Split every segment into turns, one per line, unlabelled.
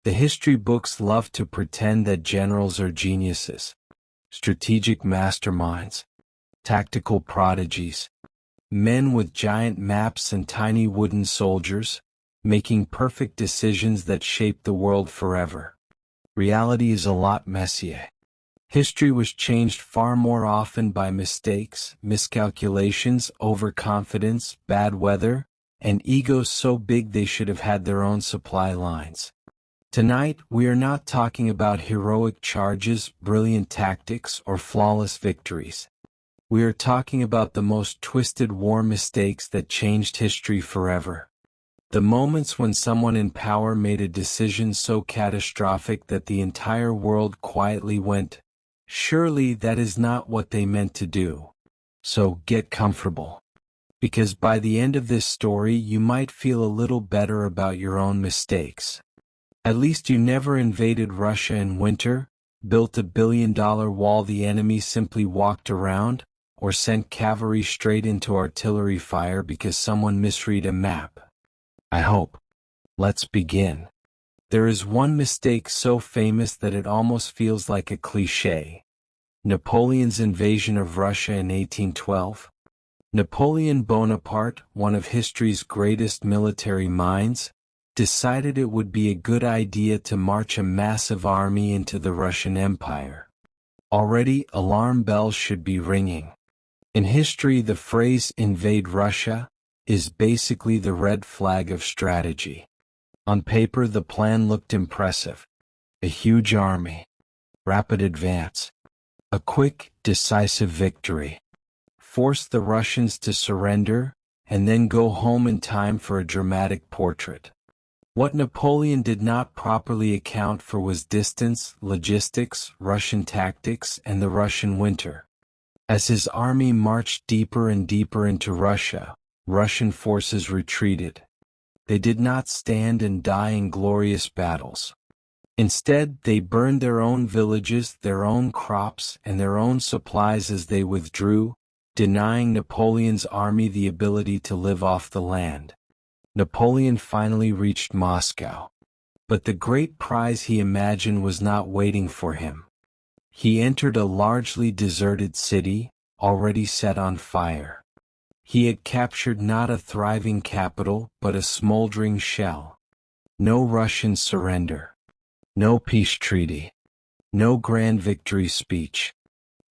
The history books love to pretend that generals are geniuses, strategic masterminds, tactical prodigies, men with giant maps and tiny wooden soldiers, making perfect decisions that shape the world forever. Reality is a lot messier. History was changed far more often by mistakes, miscalculations, overconfidence, bad weather, and egos so big they should have had their own supply lines. Tonight, we are not talking about heroic charges, brilliant tactics, or flawless victories. We are talking about the most twisted war mistakes that changed history forever. The moments when someone in power made a decision so catastrophic that the entire world quietly went, "Surely that is not what they meant to do." So get comfortable. Because by the end of this story you might feel a little better about your own mistakes. At least you never invaded Russia in winter, built a billion-dollar wall the enemy simply walked around, or sent cavalry straight into artillery fire because someone misread a map. I hope. Let's begin. There is one mistake so famous that it almost feels like a cliché. Napoleon's invasion of Russia in 1812. Napoleon Bonaparte, one of history's greatest military minds, decided it would be a good idea to march a massive army into the Russian Empire. Already, alarm bells should be ringing. In history, the phrase "invade Russia" is basically the red flag of strategy. On paper, the plan looked impressive. A huge army, rapid advance, a quick, decisive victory. Force the Russians to surrender, and then go home in time for a dramatic portrait. What Napoleon did not properly account for was distance, logistics, Russian tactics, and the Russian winter. As his army marched deeper and deeper into Russia, Russian forces retreated. They did not stand and die in glorious battles. Instead, they burned their own villages, their own crops, and their own supplies as they withdrew, denying Napoleon's army the ability to live off the land. Napoleon finally reached Moscow. But the great prize he imagined was not waiting for him. He entered a largely deserted city, already set on fire. He had captured not a thriving capital, but a smoldering shell. No Russian surrender. No peace treaty. No grand victory speech.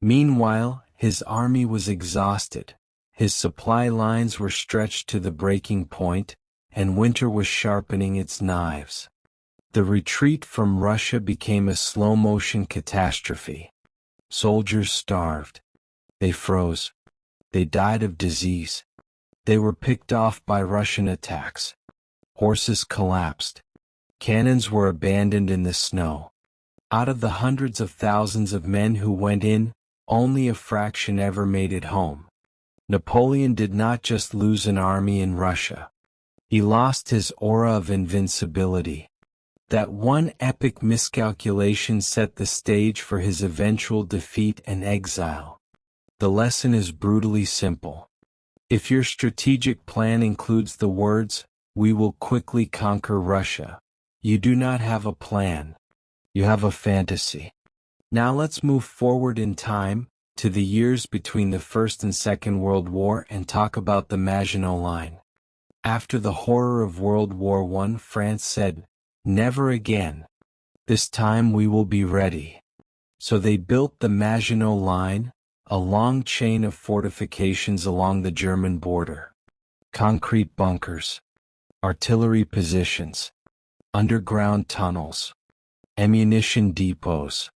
Meanwhile, his army was exhausted. His supply lines were stretched to the breaking point, and winter was sharpening its knives. The retreat from Russia became a slow-motion catastrophe. Soldiers starved. They froze. They died of disease. They were picked off by Russian attacks. Horses collapsed. Cannons were abandoned in the snow. Out of the hundreds of thousands of men who went in, only a fraction ever made it home. Napoleon did not just lose an army in Russia. He lost his aura of invincibility. That one epic miscalculation set the stage for his eventual defeat and exile. The lesson is brutally simple. If your strategic plan includes the words, "We will quickly conquer Russia," you do not have a plan. You have a fantasy. Now let's move forward in time, to the years between the First and Second World War, and talk about the Maginot Line. After the horror of World War I, France said, "Never again. This time we will be ready." So they built the Maginot Line, a long chain of fortifications along the German border. Concrete bunkers, artillery positions, underground tunnels, ammunition depots,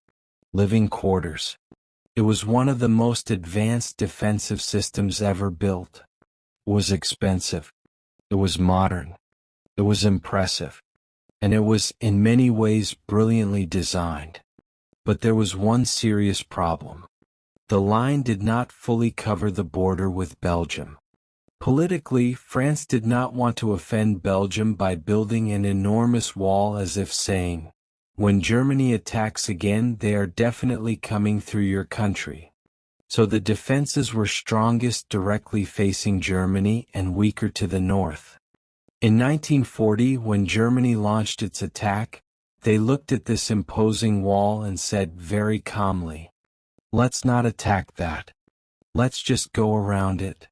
living quarters. It was one of the most advanced defensive systems ever built. It was expensive. It was modern. It was impressive. And it was, in many ways, brilliantly designed. But there was one serious problem. The line did not fully cover the border with Belgium. Politically, France did not want to offend Belgium by building an enormous wall, as if saying, "When Germany attacks again, they are definitely coming through your country." So the defenses were strongest directly facing Germany and weaker to the north. In 1940, when Germany launched its attack, They looked at this imposing wall and said very calmly, "Let's not attack that. Let's just go around it."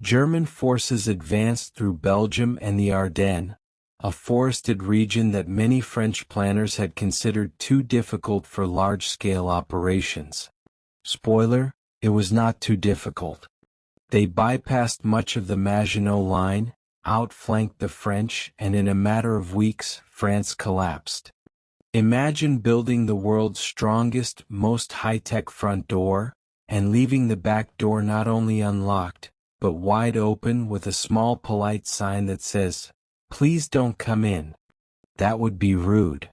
German forces advanced through Belgium and the Ardennes, a forested region that many French planners had considered too difficult for large-scale operations. Spoiler, it was not too difficult. They bypassed much of the Maginot Line, outflanked the French, and in a matter of weeks, France collapsed. Imagine building the world's strongest, most high-tech front door, and leaving the back door not only unlocked, but wide open with a small polite sign that says, "Please don't come in." That would be rude.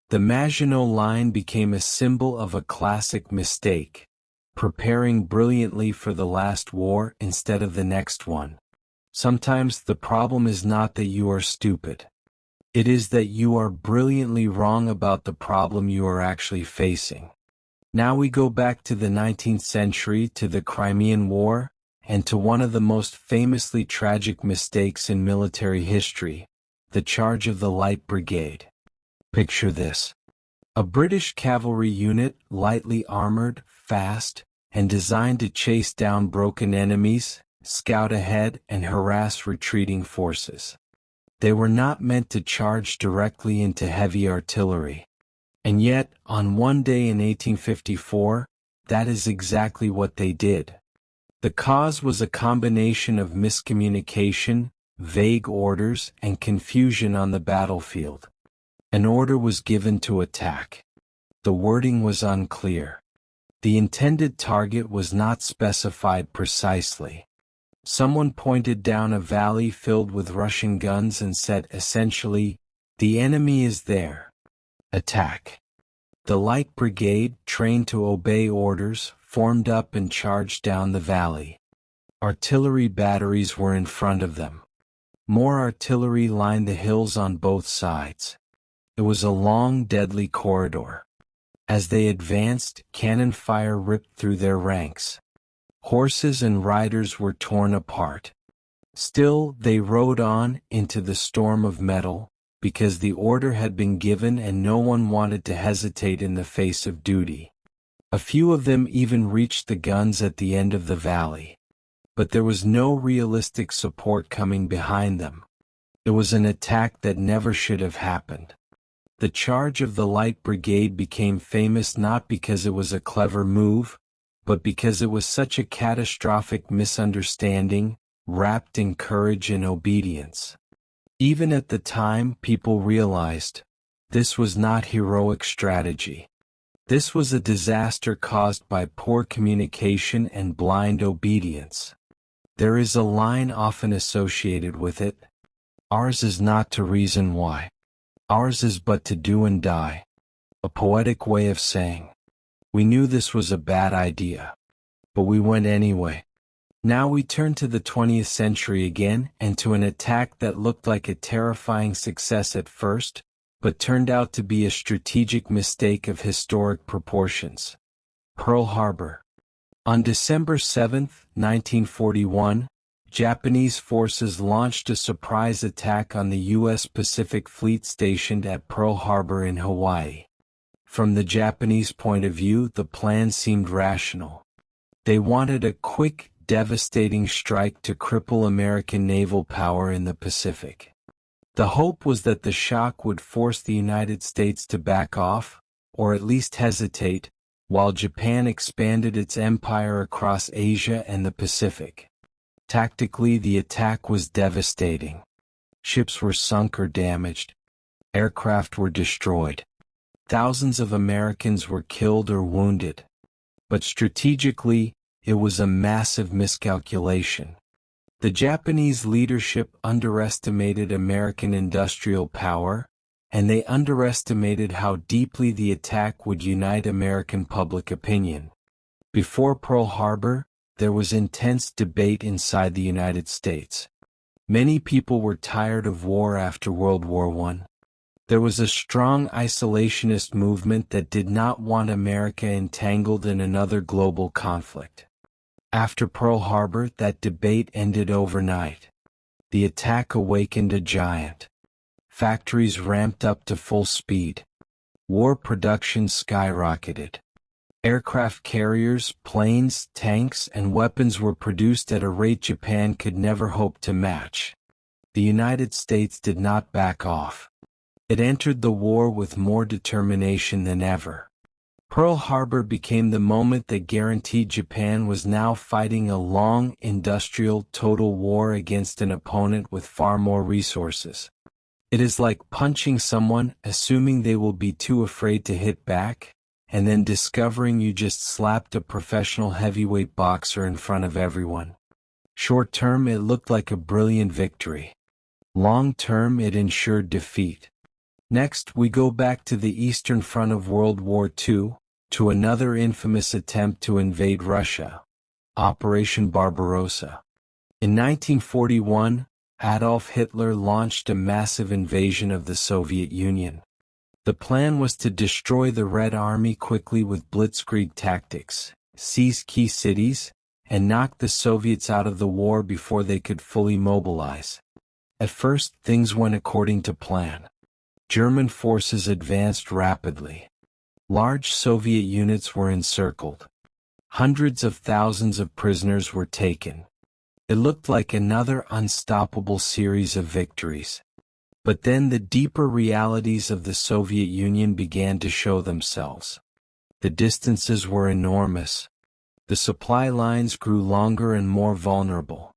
The Maginot Line became a symbol of a classic mistake, preparing brilliantly for the last war instead of the next one. Sometimes the problem is not that you are stupid. It is that you are brilliantly wrong about the problem you are actually facing. Now we go back to the 19th century, to the Crimean War, and to one of the most famously tragic mistakes in military history, the charge of the Light Brigade. Picture this. A British cavalry unit, lightly armored, fast, and designed to chase down broken enemies, scout ahead, and harass retreating forces. They were not meant to charge directly into heavy artillery. And yet, on one day in 1854, that is exactly what they did. The cause was a combination of miscommunication, vague orders, and confusion on the battlefield. An order was given to attack. The wording was unclear. The intended target was not specified precisely. Someone pointed down a valley filled with Russian guns and said essentially, "The enemy is there. Attack." The Light Brigade, trained to obey orders, formed up and charged down the valley. Artillery batteries were in front of them. More artillery lined the hills on both sides. It was a long, deadly corridor. As they advanced, cannon fire ripped through their ranks. Horses and riders were torn apart. Still, they rode on into the storm of metal, because the order had been given and no one wanted to hesitate in the face of duty. A few of them even reached the guns at the end of the valley. But there was no realistic support coming behind them. It was an attack that never should have happened. The charge of the Light Brigade became famous not because it was a clever move, but because it was such a catastrophic misunderstanding, wrapped in courage and obedience. Even at the time, people realized this was not heroic strategy. This was a disaster caused by poor communication and blind obedience. There is a line often associated with it. "Ours is not to reason why. Ours is but to do and die." A poetic way of saying, we knew this was a bad idea, but we went anyway. Now we turn to the 20th century again and to an attack that looked like a terrifying success at first, but turned out to be a strategic mistake of historic proportions. Pearl Harbor. On December 7, 1941, Japanese forces launched a surprise attack on the U.S. Pacific Fleet stationed at Pearl Harbor in Hawaii. From the Japanese point of view, the plan seemed rational. They wanted a quick, devastating strike to cripple American naval power in the Pacific. The hope was that the shock would force the United States to back off, or at least hesitate, while Japan expanded its empire across Asia and the Pacific. Tactically, the attack was devastating. Ships were sunk or damaged. Aircraft were destroyed. Thousands of Americans were killed or wounded. But strategically, it was a massive miscalculation. The Japanese leadership underestimated American industrial power, and they underestimated how deeply the attack would unite American public opinion. Before Pearl Harbor, there was intense debate inside the United States. Many people were tired of war after World War I. There was a strong isolationist movement that did not want America entangled in another global conflict. After Pearl Harbor, that debate ended overnight. The attack awakened a giant. Factories ramped up to full speed. War production skyrocketed. Aircraft carriers, planes, tanks, and weapons were produced at a rate Japan could never hope to match. The United States did not back off. It entered the war with more determination than ever. Pearl Harbor became the moment that guaranteed Japan was now fighting a long, industrial, total war against an opponent with far more resources. It is like punching someone, assuming they will be too afraid to hit back, and then discovering you just slapped a professional heavyweight boxer in front of everyone. Short term, it looked like a brilliant victory. Long term, it ensured defeat. Next, we go back to the Eastern Front of World War II, to another infamous attempt to invade Russia, Operation Barbarossa. In 1941, Adolf Hitler launched a massive invasion of the Soviet Union. The plan was to destroy the Red Army quickly with blitzkrieg tactics, seize key cities, and knock the Soviets out of the war before they could fully mobilize. At first, things went according to plan. German forces advanced rapidly. Large Soviet units were encircled. Hundreds of thousands of prisoners were taken. It looked like another unstoppable series of victories. But then the deeper realities of the Soviet Union began to show themselves. The distances were enormous. The supply lines grew longer and more vulnerable.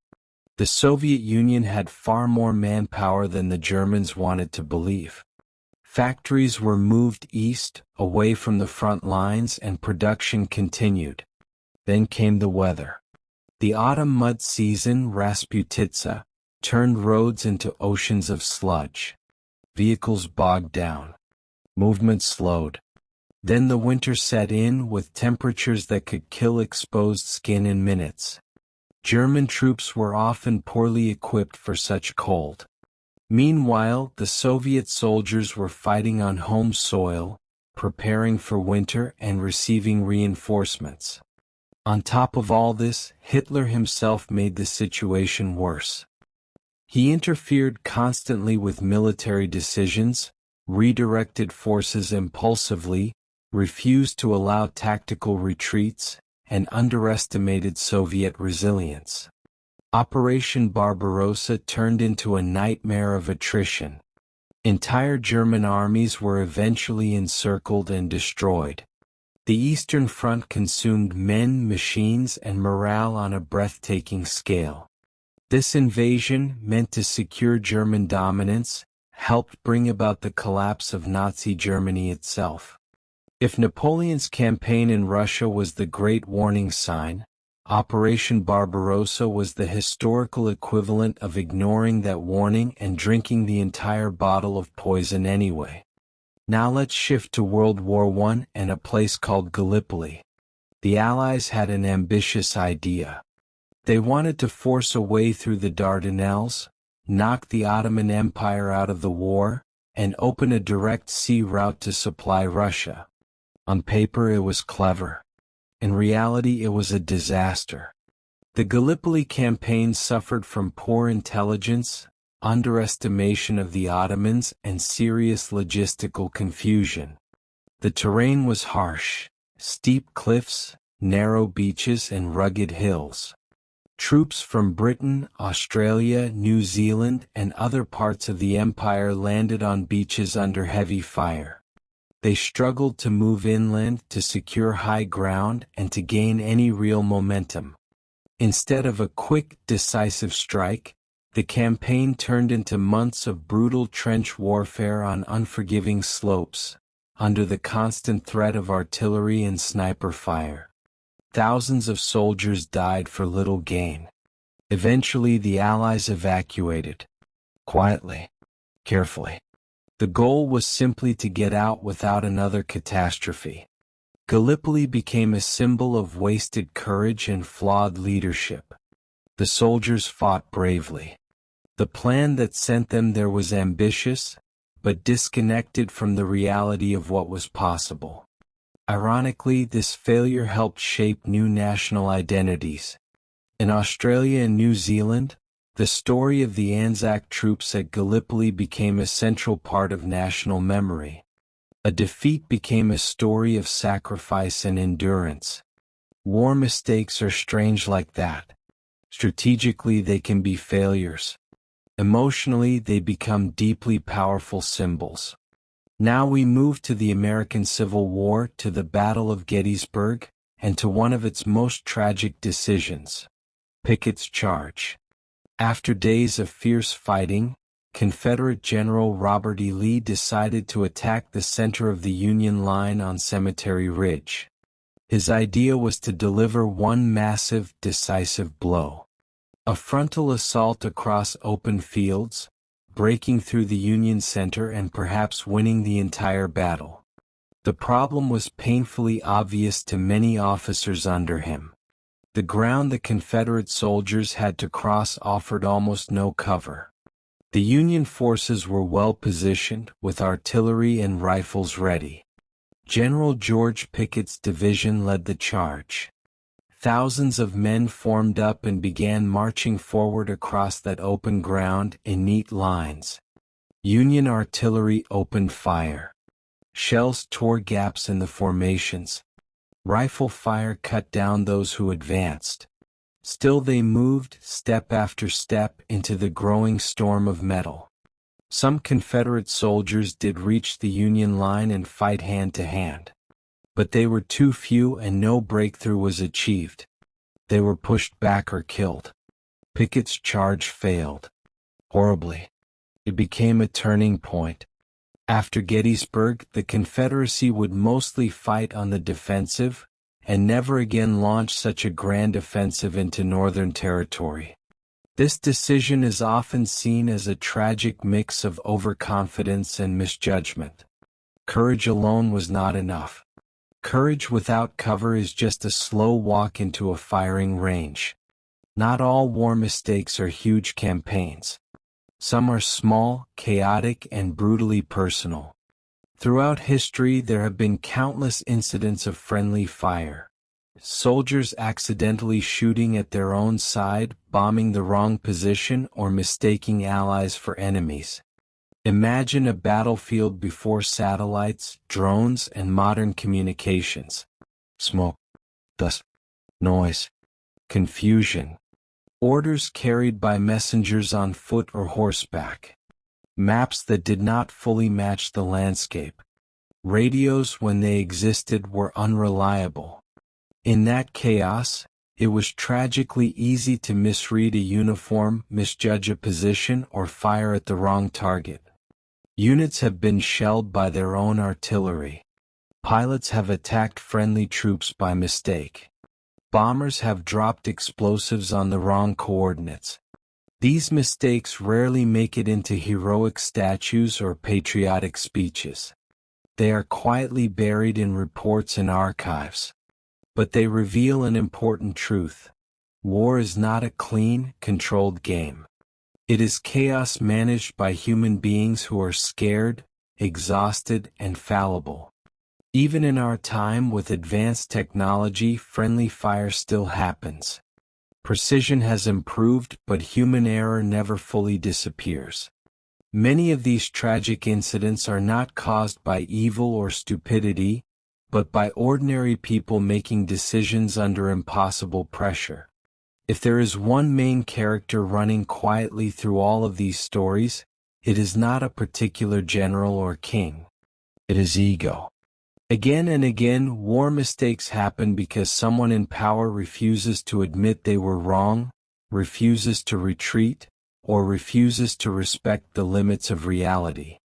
The Soviet Union had far more manpower than the Germans wanted to believe. Factories were moved east, away from the front lines, and production continued. Then came the weather. The autumn mud season, Rasputitsa, turned roads into oceans of sludge. Vehicles bogged down. Movement slowed. Then the winter set in with temperatures that could kill exposed skin in minutes. German troops were often poorly equipped for such cold. Meanwhile, the Soviet soldiers were fighting on home soil, preparing for winter and receiving reinforcements. On top of all this, Hitler himself made the situation worse. He interfered constantly with military decisions, redirected forces impulsively, refused to allow tactical retreats, and underestimated Soviet resilience. Operation Barbarossa turned into a nightmare of attrition. Entire German armies were eventually encircled and destroyed. The Eastern Front consumed men, machines, and morale on a breathtaking scale. This invasion, meant to secure German dominance, helped bring about the collapse of Nazi Germany itself. If Napoleon's campaign in Russia was the Great Warning Sign, Operation Barbarossa was the historical equivalent of ignoring that warning and drinking the entire bottle of poison anyway. Now let's shift to World War I and a place called Gallipoli. The Allies had an ambitious idea. They wanted to force a way through the Dardanelles, knock the Ottoman Empire out of the war, and open a direct sea route to supply Russia. On paper it was clever. In reality, it was a disaster. The Gallipoli campaign suffered from poor intelligence, underestimation of the Ottomans, and serious logistical confusion. The terrain was harsh: steep cliffs, narrow beaches, and rugged hills. Troops from Britain, Australia, New Zealand, and other parts of the empire landed on beaches under heavy fire. They struggled to move inland, to secure high ground, and to gain any real momentum. Instead of a quick, decisive strike, the campaign turned into months of brutal trench warfare on unforgiving slopes, under the constant threat of artillery and sniper fire. Thousands of soldiers died for little gain. Eventually the Allies evacuated. Quietly. Carefully. The goal was simply to get out without another catastrophe. Gallipoli became a symbol of wasted courage and flawed leadership. The soldiers fought bravely. The plan that sent them there was ambitious, but disconnected from the reality of what was possible. Ironically, this failure helped shape new national identities. In Australia and New Zealand, The story of the Anzac troops at Gallipoli became a central part of national memory. A defeat became a story of sacrifice and endurance. War mistakes are strange like that. Strategically, they can be failures. Emotionally, they become deeply powerful symbols. Now we move to the American Civil War, to the Battle of Gettysburg, and to one of its most tragic decisions: Pickett's charge. After days of fierce fighting, Confederate General Robert E. Lee decided to attack the center of the Union line on Cemetery Ridge. His idea was to deliver one massive, decisive blow. A frontal assault across open fields, breaking through the Union center and perhaps winning the entire battle. The problem was painfully obvious to many officers under him. The ground the Confederate soldiers had to cross offered almost no cover. The Union forces were well positioned, with artillery and rifles ready. General George Pickett's division led the charge. Thousands of men formed up and began marching forward across that open ground in neat lines. Union artillery opened fire. Shells tore gaps in the formations. Rifle fire cut down those who advanced. Still they moved, step after step, into the growing storm of metal. Some Confederate soldiers did reach the Union line and fight hand to hand. But they were too few and no breakthrough was achieved. They were pushed back or killed. Pickett's charge failed. Horribly. It became a turning point. After Gettysburg, the Confederacy would mostly fight on the defensive, and never again launch such a grand offensive into Northern territory. This decision is often seen as a tragic mix of overconfidence and misjudgment. Courage alone was not enough. Courage without cover is just a slow walk into a firing range. Not all war mistakes are huge campaigns. Some are small, chaotic, and brutally personal. Throughout history, there have been countless incidents of friendly fire. Soldiers accidentally shooting at their own side, bombing the wrong position, or mistaking allies for enemies. Imagine a battlefield before satellites, drones, and modern communications. Smoke, dust, noise, confusion. Orders carried by messengers on foot or horseback. Maps that did not fully match the landscape. Radios, when they existed, were unreliable. In that chaos, it was tragically easy to misread a uniform, misjudge a position, or fire at the wrong target. Units have been shelled by their own artillery. Pilots have attacked friendly troops by mistake. Bombers have dropped explosives on the wrong coordinates. These mistakes rarely make it into heroic statues or patriotic speeches. They are quietly buried in reports and archives. But they reveal an important truth. War is not a clean, controlled game. It is chaos managed by human beings who are scared, exhausted, and fallible. Even in our time with advanced technology, friendly fire still happens. Precision has improved, but human error never fully disappears. Many of these tragic incidents are not caused by evil or stupidity, but by ordinary people making decisions under impossible pressure. If there is one main character running quietly through all of these stories, it is not a particular general or king. It is ego. Again and again, war mistakes happen because someone in power refuses to admit they were wrong, refuses to retreat, or refuses to respect the limits of reality.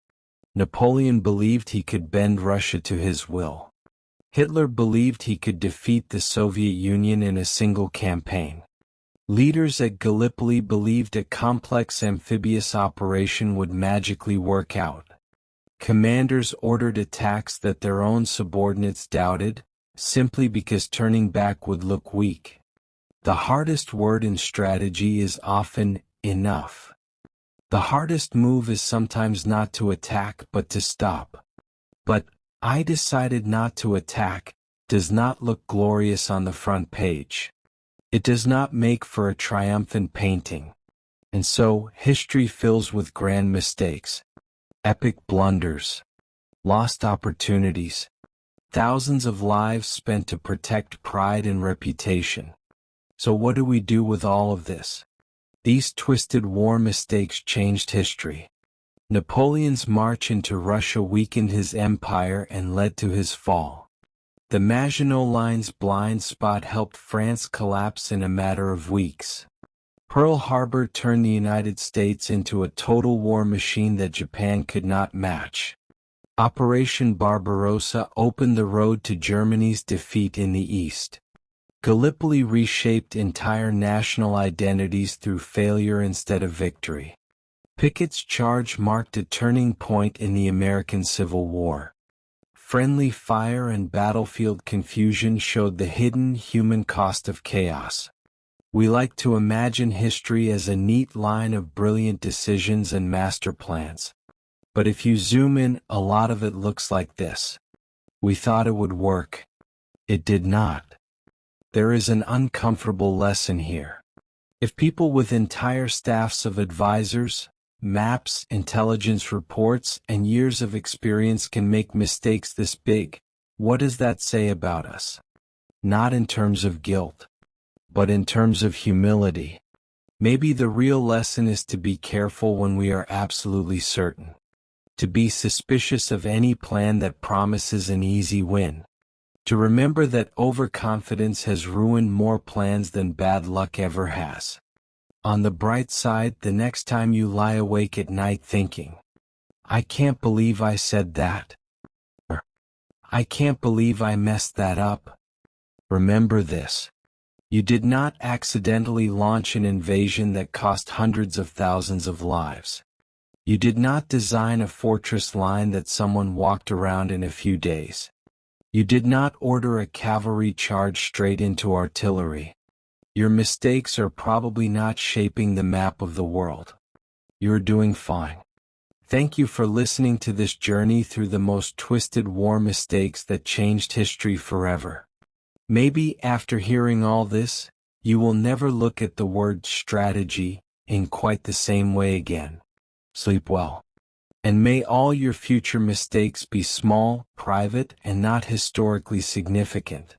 Napoleon believed he could bend Russia to his will. Hitler believed he could defeat the Soviet Union in a single campaign. Leaders at Gallipoli believed a complex amphibious operation would magically work out. Commanders ordered attacks that their own subordinates doubted, simply because turning back would look weak. The hardest word in strategy is often enough. The hardest move is sometimes not to attack but to stop. But I decided not to attack does not look glorious on the front page. It does not make for a triumphant painting. And so, history fills with grand mistakes, epic blunders, lost opportunities, thousands of lives spent to protect pride and reputation. So what do we do with all of this? These twisted war mistakes changed history. Napoleon's march into Russia weakened his empire and led to his fall. The Maginot Line's blind spot helped France collapse in a matter of weeks. Pearl Harbor turned the United States into a total war machine that Japan could not match. Operation Barbarossa opened the road to Germany's defeat in the East. Gallipoli reshaped entire national identities through failure instead of victory. Pickett's charge marked a turning point in the American Civil War. Friendly fire and battlefield confusion showed the hidden human cost of chaos. We like to imagine history as a neat line of brilliant decisions and master plans. But if you zoom in, a lot of it looks like this. We thought it would work. It did not. There is an uncomfortable lesson here. If people with entire staffs of advisors, maps, intelligence reports, and years of experience can make mistakes this big, what does that say about us? Not in terms of guilt, but in terms of humility. Maybe the real lesson is to be careful when we are absolutely certain. To be suspicious of any plan that promises an easy win. To remember that overconfidence has ruined more plans than bad luck ever has. On the bright side, the next time you lie awake at night thinking, I can't believe I said that. Or, I can't believe I messed that up. Remember this. You did not accidentally launch an invasion that cost hundreds of thousands of lives. You did not design a fortress line that someone walked around in a few days. You did not order a cavalry charge straight into artillery. Your mistakes are probably not shaping the map of the world. You're doing fine. Thank you for listening to this journey through the most twisted war mistakes that changed history forever. Maybe after hearing all this, you will never look at the word strategy in quite the same way again. Sleep well. And may all your future mistakes be small, private, and not historically significant.